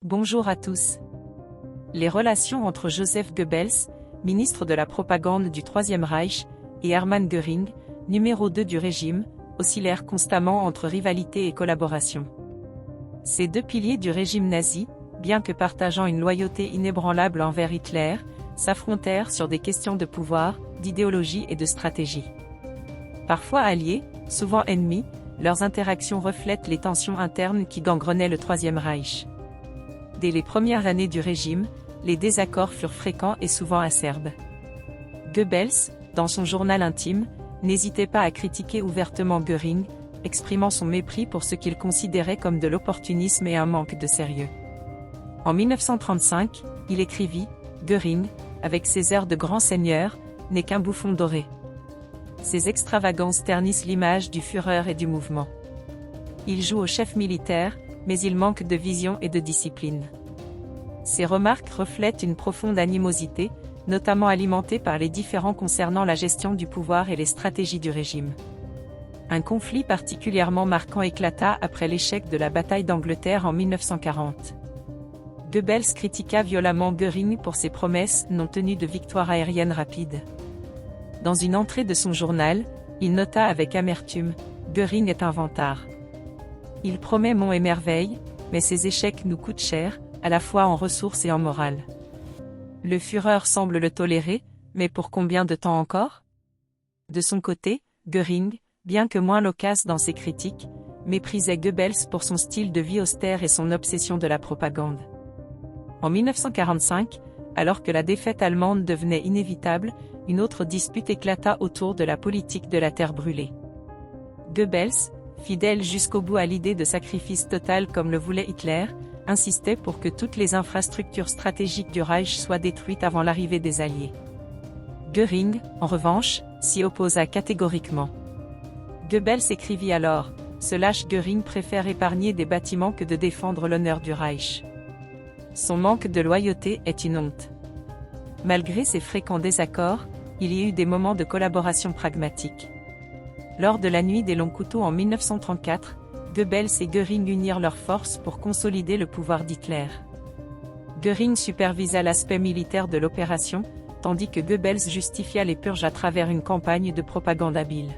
Bonjour à tous. Les relations entre Joseph Goebbels, ministre de la propagande du Troisième Reich, et Hermann Göring, numéro 2 du régime, oscillèrent constamment entre rivalité et collaboration. Ces deux piliers du régime nazi, bien que partageant une loyauté inébranlable envers Hitler, s'affrontèrent sur des questions de pouvoir, d'idéologie et de stratégie. Parfois alliés, souvent ennemis, leurs interactions reflètent les tensions internes qui gangrenaient le Troisième Reich. Dès les premières années du régime, les désaccords furent fréquents et souvent acerbes. Goebbels, dans son journal intime, n'hésitait pas à critiquer ouvertement Göring, exprimant son mépris pour ce qu'il considérait comme de l'opportunisme et un manque de sérieux. En 1935, il écrivit « Göring, avec ses airs de grand seigneur, n'est qu'un bouffon doré. Ses extravagances ternissent l'image du Führer et du mouvement. Il joue au chef militaire, mais il manque de vision et de discipline. » Ces remarques reflètent une profonde animosité, notamment alimentée par les différends concernant la gestion du pouvoir et les stratégies du régime. Un conflit particulièrement marquant éclata après l'échec de la bataille d'Angleterre en 1940. Goebbels critiqua violemment Göring pour ses promesses non tenues de victoire aérienne rapide. Dans une entrée de son journal, il nota avec amertume « Göring est un vantard. Il promet monts et merveilles, mais ses échecs nous coûtent cher, à la fois en ressources et en morale. Le Führer semble le tolérer, mais pour combien de temps encore ?» De son côté, Göring, bien que moins loquace dans ses critiques, méprisait Goebbels pour son style de vie austère et son obsession de la propagande. En 1945, alors que la défaite allemande devenait inévitable, une autre dispute éclata autour de la politique de la terre brûlée. Goebbels, fidèle jusqu'au bout à l'idée de sacrifice total comme le voulait Hitler, insistait pour que toutes les infrastructures stratégiques du Reich soient détruites avant l'arrivée des Alliés. Göring, en revanche, s'y opposa catégoriquement. Goebbels écrivit alors « Ce lâche Göring préfère épargner des bâtiments que de défendre l'honneur du Reich. Son manque de loyauté est une honte. » Malgré ces fréquents désaccords, il y eut des moments de collaboration pragmatique. Lors de la nuit des longs couteaux en 1934, Goebbels et Göring unirent leurs forces pour consolider le pouvoir d'Hitler. Göring supervisa l'aspect militaire de l'opération, tandis que Goebbels justifia les purges à travers une campagne de propagande habile.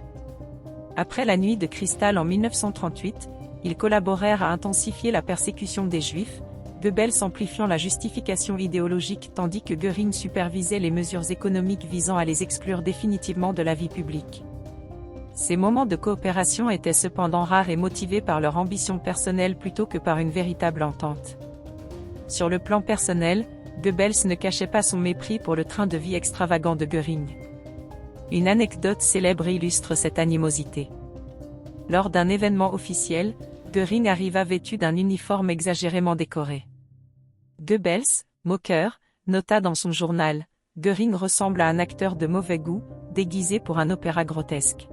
Après la nuit de cristal en 1938, ils collaborèrent à intensifier la persécution des Juifs, Goebbels amplifiant la justification idéologique tandis que Göring supervisait les mesures économiques visant à les exclure définitivement de la vie publique. Ces moments de coopération étaient cependant rares et motivés par leur ambition personnelle plutôt que par une véritable entente. Sur le plan personnel, Goebbels ne cachait pas son mépris pour le train de vie extravagant de Göring. Une anecdote célèbre illustre cette animosité. Lors d'un événement officiel, Göring arriva vêtu d'un uniforme exagérément décoré. Goebbels, moqueur, nota dans son journal « Göring ressemble à un acteur de mauvais goût, déguisé pour un opéra grotesque.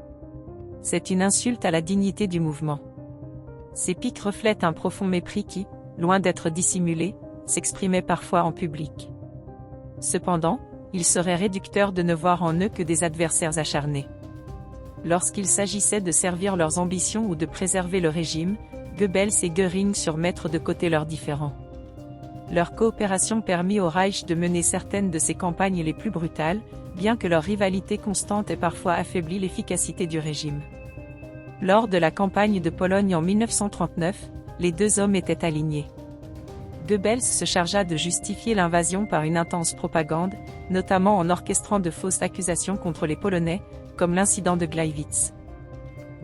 C'est une insulte à la dignité du mouvement. » Ces piques reflètent un profond mépris qui, loin d'être dissimulé, s'exprimait parfois en public. Cependant, il serait réducteur de ne voir en eux que des adversaires acharnés. Lorsqu'il s'agissait de servir leurs ambitions ou de préserver le régime, Goebbels et Göring surent mettre de côté leurs différends. Leur coopération permit au Reich de mener certaines de ses campagnes les plus brutales, bien que leur rivalité constante ait parfois affaibli l'efficacité du régime. Lors de la campagne de Pologne en 1939, les deux hommes étaient alignés. Goebbels se chargea de justifier l'invasion par une intense propagande, notamment en orchestrant de fausses accusations contre les Polonais, comme l'incident de Gleiwitz.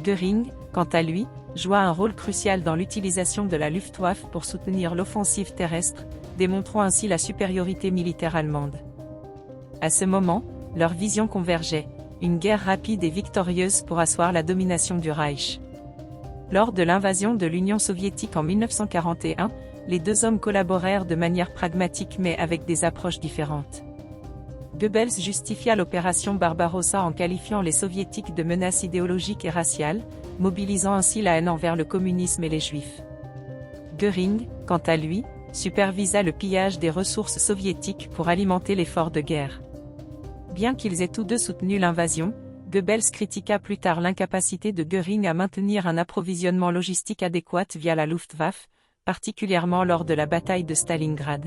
Göring, quant à lui, joua un rôle crucial dans l'utilisation de la Luftwaffe pour soutenir l'offensive terrestre, démontrant ainsi la supériorité militaire allemande. À ce moment, leurs visions convergeaient, une guerre rapide et victorieuse pour asseoir la domination du Reich. Lors de l'invasion de l'Union soviétique en 1941, les deux hommes collaborèrent de manière pragmatique mais avec des approches différentes. Goebbels justifia l'opération Barbarossa en qualifiant les soviétiques de menaces idéologiques et raciales, mobilisant ainsi la haine envers le communisme et les juifs. Göring, quant à lui, supervisa le pillage des ressources soviétiques pour alimenter l'effort de guerre. Bien qu'ils aient tous deux soutenu l'invasion, Goebbels critiqua plus tard l'incapacité de Göring à maintenir un approvisionnement logistique adéquat via la Luftwaffe, particulièrement lors de la bataille de Stalingrad.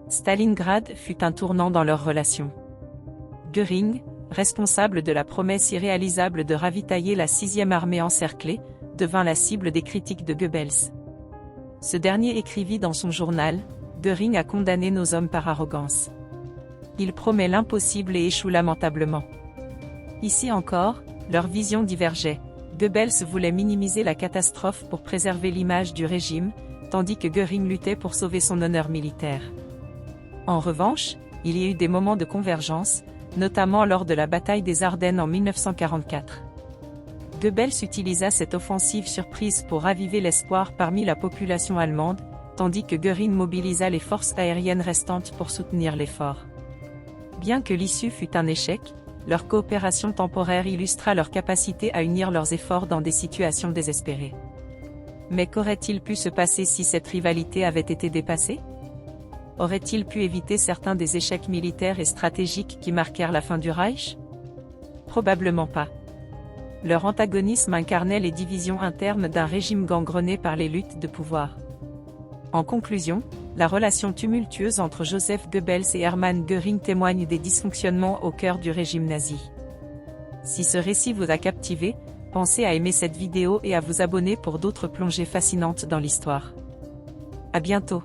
Stalingrad fut un tournant dans leur relation. Göring, responsable de la promesse irréalisable de ravitailler la 6e armée encerclée, devint la cible des critiques de Goebbels. Ce dernier écrivit dans son journal, « Göring a condamné nos hommes par arrogance. Il promet l'impossible et échoue lamentablement. » Ici encore, leurs visions divergeaient. Goebbels voulait minimiser la catastrophe pour préserver l'image du régime, tandis que Göring luttait pour sauver son honneur militaire. En revanche, il y a eu des moments de convergence, notamment lors de la bataille des Ardennes en 1944. Goebbels utilisa cette offensive surprise pour raviver l'espoir parmi la population allemande, tandis que Göring mobilisa les forces aériennes restantes pour soutenir l'effort. Bien que l'issue fût un échec, leur coopération temporaire illustra leur capacité à unir leurs efforts dans des situations désespérées. Mais qu'aurait-il pu se passer si cette rivalité avait été dépassée? Aurait-il pu éviter certains des échecs militaires et stratégiques qui marquèrent la fin du Reich? Probablement pas. Leur antagonisme incarnait les divisions internes d'un régime gangrené par les luttes de pouvoir. En conclusion, la relation tumultueuse entre Joseph Goebbels et Hermann Göring témoigne des dysfonctionnements au cœur du régime nazi. Si ce récit vous a captivé, pensez à aimer cette vidéo et à vous abonner pour d'autres plongées fascinantes dans l'histoire. À bientôt.